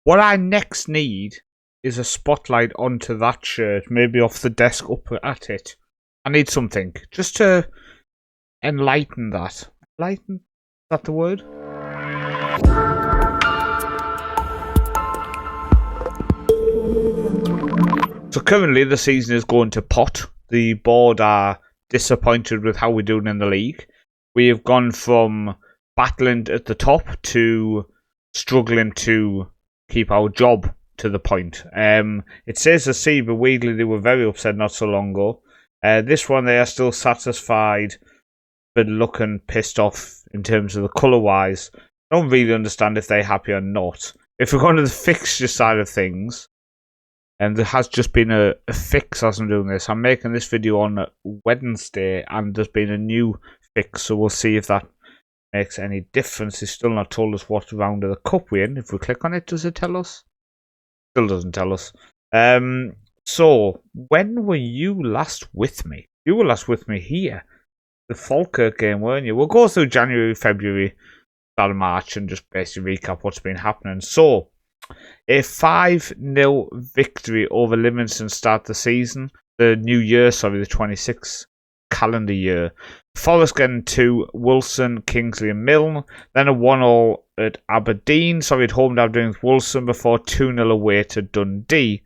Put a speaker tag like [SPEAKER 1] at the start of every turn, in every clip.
[SPEAKER 1] What I next need is a spotlight onto that shirt, maybe off the desk up at it. I need something just to enlighten that. Enlighten? Is that the word? So currently the season is going to pot. The board are disappointed with how we're doing in the league. We have gone from battling at the top to struggling to keep our job to the point. It says the sea, but weirdly they were very upset not so long ago. This one they are still satisfied, but looking pissed off in terms of the colour wise. I don't really understand if they're happy or not. If we're going to the fixture side of things, and there has just been a fix as I'm doing this. I'm making this video on Wednesday, and there's been a new fix, so we'll see if that makes any difference. It's still not told us what round of the cup we're in. If we click on it, does it tell us? Still doesn't tell us. So, when were you last with me? You were last with me here. The Falkirk game, weren't you? We'll go through January, February, start of March, and just basically recap what's been happening. So, a 5-0 victory over Livingston start the season. The new year, the 26th calendar year. Forest getting 2, Wilson, Kingsley and Milne. Then a 1-1 at Aberdeen. At home to Aberdeen with Wilson before 2-0 away to Dundee,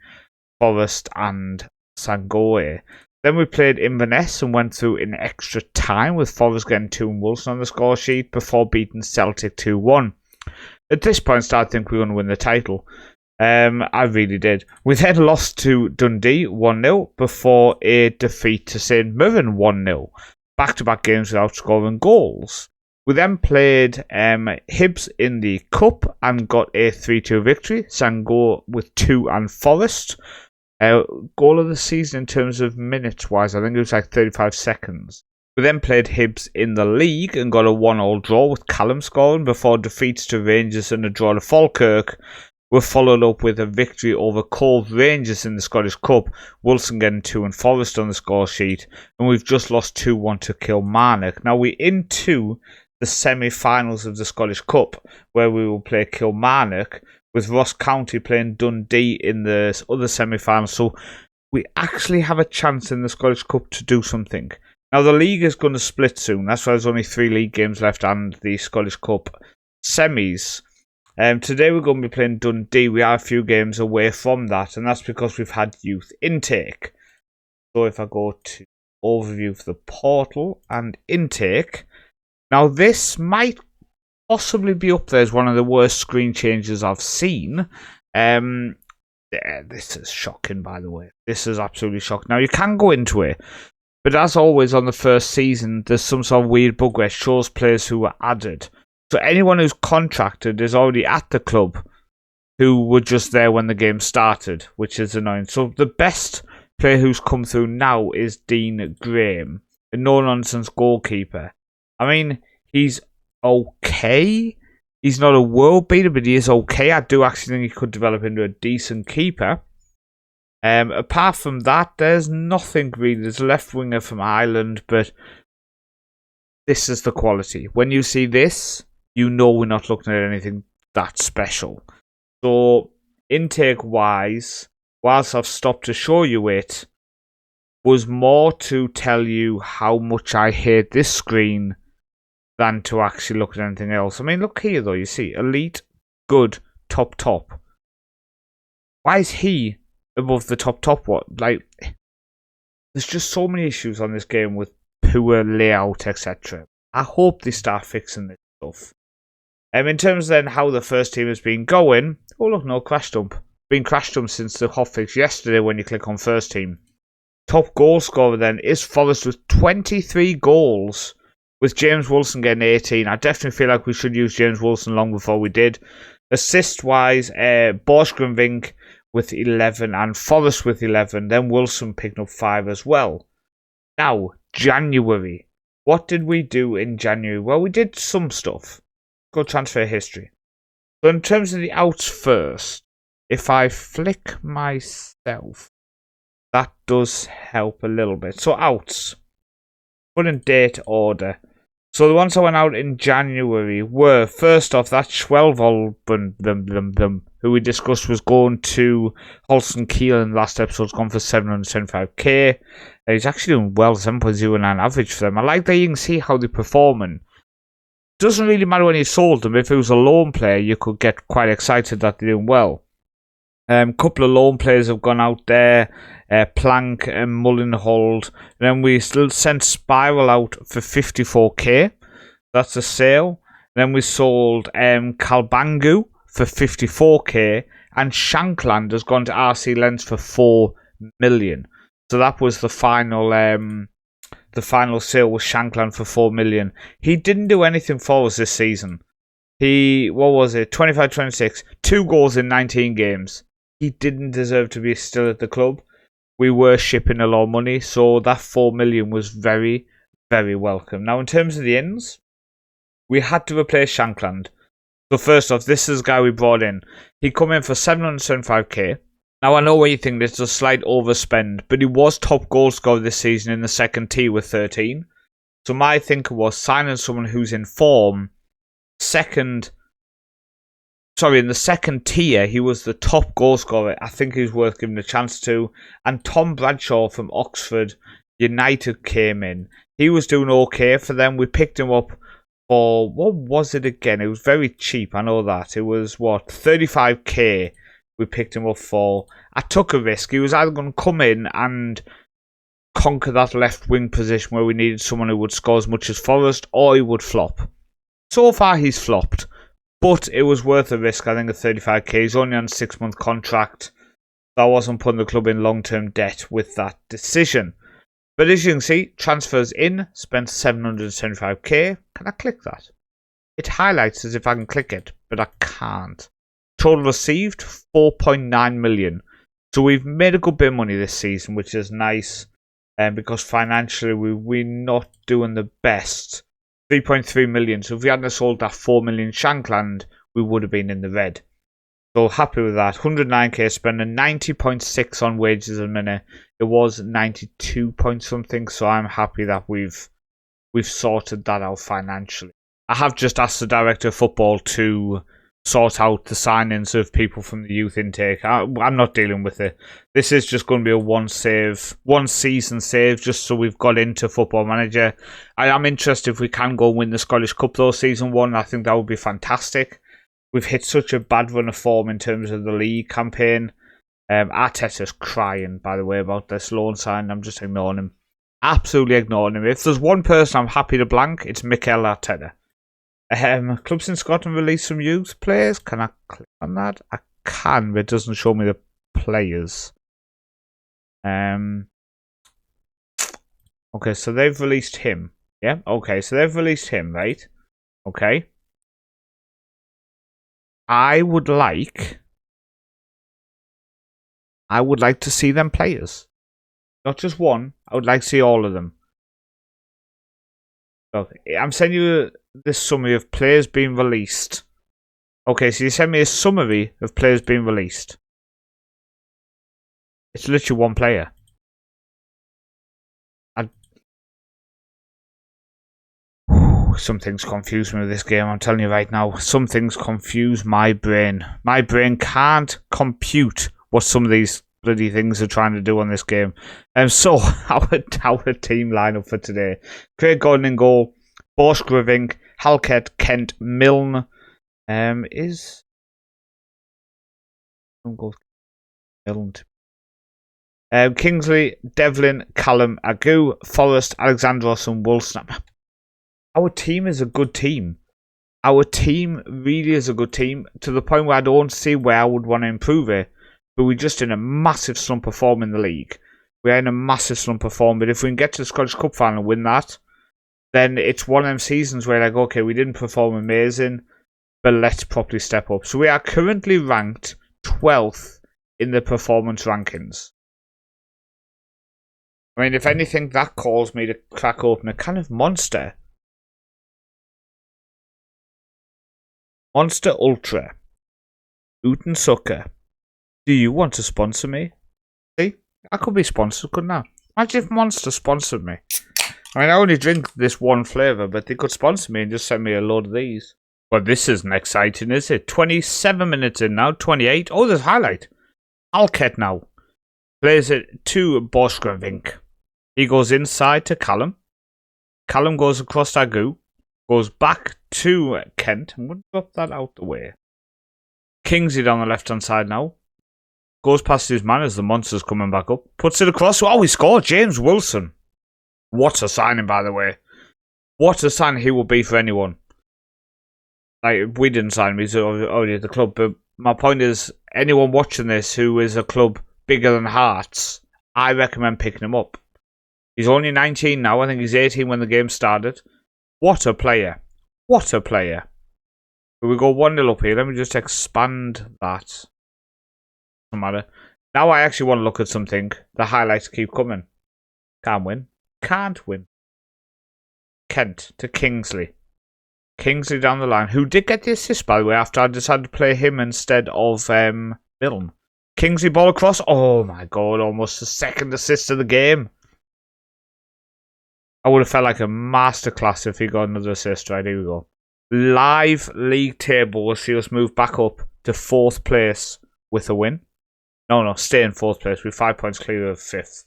[SPEAKER 1] Forest and Sangoe. Then we played Inverness and went through in extra time with Forest getting 2 and Wilson on the score sheet before beating Celtic 2-1. At this point, I started thinking we were going to win the title. I really did. We then lost to Dundee 1-0 before a defeat to St Mirren 1-0. Back-to-back games without scoring goals. We then played Hibs in the Cup and got a 3-2 victory. Sango with 2 and Forest. Goal of the season in terms of minutes-wise, I think it was like 35 seconds. We then played Hibs in the league and got a 1-1 draw with Callum scoring before defeats to Rangers and a draw to Falkirk were followed up with a victory over Cove Rangers in the Scottish Cup, Wilson getting 2 and Forest on the score sheet, and we've just lost 2-1 to Kilmarnock. Now we're into the semi-finals of the Scottish Cup, where we will play Kilmarnock, with Ross County playing Dundee in the other semi-finals, so we actually have a chance in the Scottish Cup to do something. Now, the league is going to split soon. That's why there's only 3 league games left and the Scottish Cup semis. Today we're going to be playing Dundee. We are a few games away from that, and that's because we've had youth intake. So if I go to overview of the portal and intake. Now, this might possibly be up there as one of the worst screen changes I've seen. This is shocking, by the way. This is absolutely shocking. Now, you can go into it. But as always on the first season, there's some sort of weird bug where it shows players who were added. So anyone who's contracted is already at the club who were just there when the game started, which is annoying. So the best player who's come through now is Dean Graham, a no-nonsense goalkeeper. I mean, he's okay. He's not a world beater, but he is okay. I do actually think he could develop into a decent keeper. Apart from that, there's nothing really. There's a left winger from Ireland, but this is the quality. When you see this, you know we're not looking at anything that special. So, intake-wise, whilst I've stopped to show you it, was more to tell you how much I hate this screen than to actually look at anything else. I mean, look here though, you see, elite, good, top. Why is he above the top? What? Like, there's just so many issues on this game with poor layout, etc. I hope they start fixing this stuff. In terms of then how the first team has been going, oh look, no crash dump. Been crash dump since the hotfix yesterday when you click on first team. Top goal scorer then is Forest with 23 goals, with James Wilson getting 18. I definitely feel like we should use James Wilson long before we did. Assist-wise, Borchgrevink with 11 and Forest with 11. Then Wilson picking up 5 as well. Now, January. What did we do in January? Well, we did some stuff. Go transfer history. So in terms of the outs first, if I flick myself, that does help a little bit. So outs. Put in date order. So the ones that went out in January were, first off, that Schwelvolben, who who we discussed was going to Holston Kiel in the last episode. It's gone for 775k. He's actually doing well, 7.09 average for them. I like that you can see how they're performing. Doesn't really matter when you sold them. If it was a loan player, you could get quite excited that they're doing well. Couple of loan players have gone out there. Plank and Mullenhold. And then we still sent Spiral out for 54k. That's a sale. Then we sold Kalbangu for 54k. And Shankland has gone to RC Lens for 4 million. So that was the final sale was Shankland for 4 million. He didn't do anything for us this season. He, 25-26, 2 goals in 19 games. He didn't deserve to be still at the club. We were shipping a lot of money, so that 4 million was very, very welcome. Now, in terms of the ins, we had to replace Shankland. So first off, this is the guy we brought in. He come in for 775k. Now, I know what you think, this is a slight overspend, but he was top goal scorer this season in the second tier with 13. So my thinking was signing someone who's in form. In the second tier, he was the top goal scorer. I think he's worth giving a chance to. And Tom Bradshaw from Oxford United came in. He was doing okay for them. We picked him up for, what was it again? It was very cheap, I know that. It was, 35k we picked him up for. I took a risk. He was either going to come in and conquer that left wing position where we needed someone who would score as much as Forrest, or he would flop. So far, he's flopped. But it was worth the risk, I think, of 35k. He's only on a 6-month contract. So I wasn't putting the club in long-term debt with that decision. But as you can see, transfers in, spent 775k. Can I click that? It highlights as if I can click it, but I can't. Total received, 4.9 million. So we've made a good bit of money this season, which is nice. Because financially, we're not doing the best. 3.3 million. So if we hadn't sold that 4 million Shankland, we would have been in the red. So happy with that. 109k, spending 90.6 on wages a minute. It was 92 point something. So I'm happy that we've sorted that out financially. I have just asked the director of football to sort out the signings of people from the youth intake. I'm not dealing with it. This is just going to be a one season save, just so we've got into Football Manager. I am interested if we can go and win the Scottish Cup though, season 1. I think that would be fantastic. We've hit such a bad run of form in terms of the league campaign. Arteta's crying, by the way, about this loan sign. I'm just ignoring him. Absolutely ignoring him. If there's one person I'm happy to blank, it's Mikel Arteta. Clubs in Scotland release some youth players. Can I click on that? I can, but it doesn't show me the players. Okay, so they've released him. Yeah, okay, so they've released him, right? Okay. I would like to see them players. Not just one. I would like to see all of them. Okay, I'm sending you this summary of players being released. Okay, so you send me a summary of players being released. It's literally one player. Something's confused me with this game, I'm telling you right now. Something's confused my brain. My brain can't compute what some of these bloody things are trying to do on this game. So, our team lineup for today. Craig Gordon in goal. Bosch Griving, Halkett, Kent, Milne. Is... Milne. Kingsley, Devlin, Callum, Agu, Forrest, Alexandros and Woolston. Our team is a good team. Our team really is a good team, to the point where I don't see where I would want to improve it. But we're just in a massive slump of form in the league. We're in a massive slump of form, but if we can get to the Scottish Cup final and win that, then it's one of them seasons where, like, okay, we didn't perform amazing, but let's properly step up. So we are currently ranked 12th in the performance rankings. I mean, if anything, that calls me to crack open a can of Monster. Monster Ultra. Uten Sucker. Do you want to sponsor me? See? I could be sponsored, couldn't I? Imagine if Monster sponsored me. I mean, I only drink this one flavour, but they could sponsor me and just send me a load of these. Well, this isn't exciting, is it? 27 minutes in now, 28. Oh, there's highlight. Alket now. Plays it to Boskravink. He goes inside to Callum. Callum goes across Agu. Goes back to Kent. I'm going to drop that out the way. Kingsley down the left-hand side now. Goes past his man as the monster's coming back up. Puts it across. Oh, he scored. James Wilson. What a signing, by the way. What a signing he will be for anyone. Like, we didn't sign him. He's already at the club. But my point is, anyone watching this who is a club bigger than Hearts, I recommend picking him up. He's only 19 now. I think he's 18 when the game started. What a player. What a player. But we go 1-0 up here. Let me just expand that. Doesn't matter. Now I actually want to look at something. The highlights keep coming. Can't win. Can't win. Kent to Kingsley. Kingsley down the line, who did get the assist, by the way, after I decided to play him instead of Milne. Kingsley ball across. Oh my god, almost the second assist of the game. I would have felt like a masterclass if he got another assist. Right, here we go. Live league table will see us move back up to 4th place with a win. No, stay in 4th place. We're 5 points clear of 5th.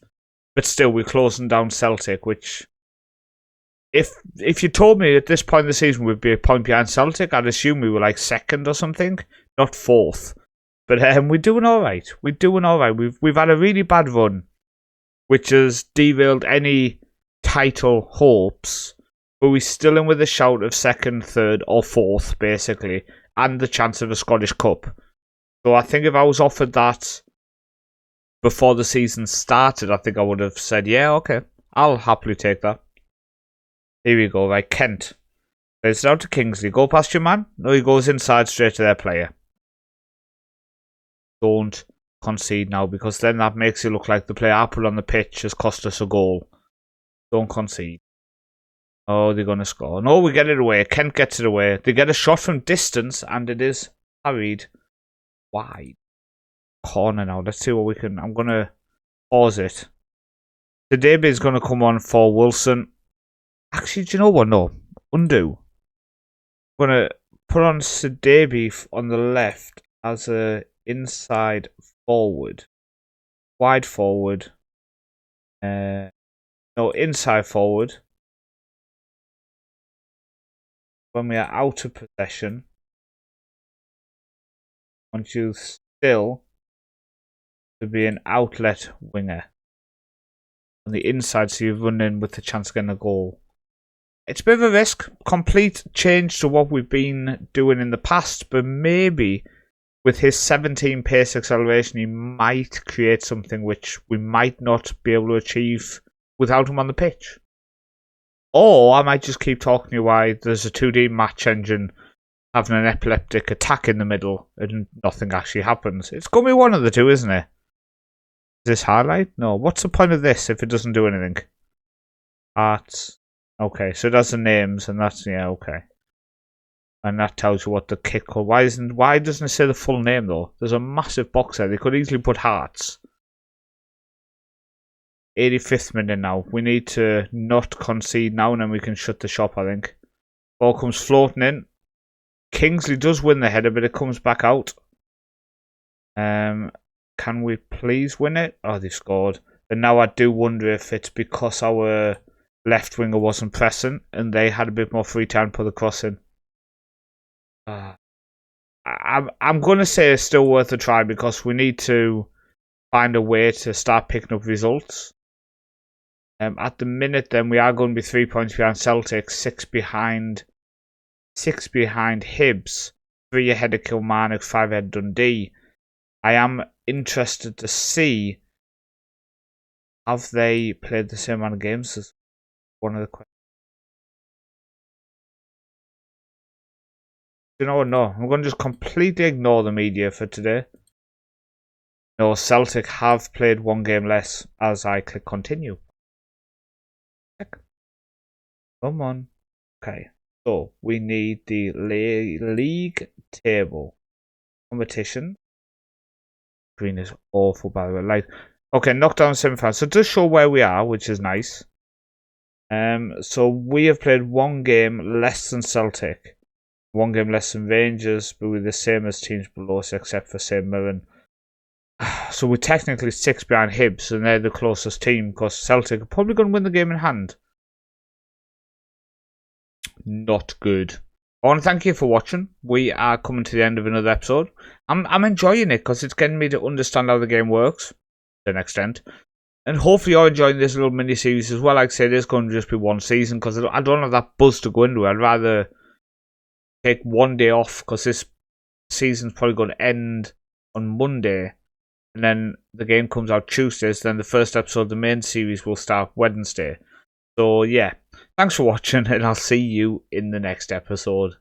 [SPEAKER 1] But still, we're closing down Celtic, which... If you told me at this point in the season we'd be a point behind Celtic, I'd assume we were like 2nd or something, not 4th. But we're doing all right. We're doing all right. We've had a really bad run, which has derailed any title hopes. But we're still in with a shout of 2nd, 3rd, or 4th, basically, and the chance of a Scottish Cup. So I think if I was offered that before the season started, I think I would have said, yeah, okay, I'll happily take that. Here we go, right, Kent. Plays it out to Kingsley. Go past your man. No, he goes inside straight to their player. Don't concede now, because then that makes it look like the player I put on the pitch has cost us a goal. Don't concede. Oh, they're going to score. No, we get it away. Kent gets it away. They get a shot from distance, and it is carried wide. Corner now. Let's see what we can... I'm going to pause it. Tadebe is going to come on for Wilson. Actually, do you know what? No. Undo. I'm going to put on Sidibe on the left as a inside forward. Wide forward. No, inside forward. When we are out of possession, I want you still to be an outlet winger. On the inside, so you've run in with the chance of getting a goal. It's a bit of a risk. Complete change to what we've been doing in the past, but maybe with his 17 pace acceleration, he might create something which we might not be able to achieve without him on the pitch. Or I might just keep talking to you why there's a 2D match engine having an epileptic attack in the middle and nothing actually happens. It's going to be one of the two, isn't it? Is this highlight? No. What's the point of this if it doesn't do anything? Arts. Okay, so that's the names, and that's, yeah, okay. And that tells you what the kick or why doesn't it say the full name though? There's a massive box there. They could easily put Hearts. 85th minute now. We need to not concede now, and then we can shut the shop, I think. Ball comes floating in. Kingsley does win the header, but it comes back out. Can we please win it? Oh, they've scored. And now I do wonder if it's because our left winger wasn't pressing and they had a bit more free time to put the cross in. I'm going to say it's still worth a try because we need to find a way to start picking up results. At the minute, then, we are going to be 3 points behind Celtic, 6 behind Hibs, 3 ahead of Kilmarnock, 5 ahead of Dundee. I am interested to see, have they played the same amount of games as one of the questions. You know what? No, I'm going to just completely ignore the media for today. No, Celtic have played 1 game less as I click continue. Come on. Okay, so we need the league table. Competition. Green is awful, by the way. Like, okay, knockdown semi-final. So it does show where we are, which is nice. So we have played 1 game less than Celtic. 1 game less than Rangers, but we're the same as teams below us except for St Mirren. So we're technically 6 behind Hibs, and they're the closest team because Celtic are probably going to win the game in hand. Not good. I want to thank you for watching. We are coming to the end of another episode. I'm enjoying it because it's getting me to understand how the game works to an extent. And hopefully you're enjoying this little mini-series as well. Like I say, there's going to just be one season because I don't have that buzz to go into it. I'd rather take one day off because this season's probably going to end on Monday. And then the game comes out Tuesdays. Then the first episode of the main series will start Wednesday. So yeah, thanks for watching and I'll see you in the next episode.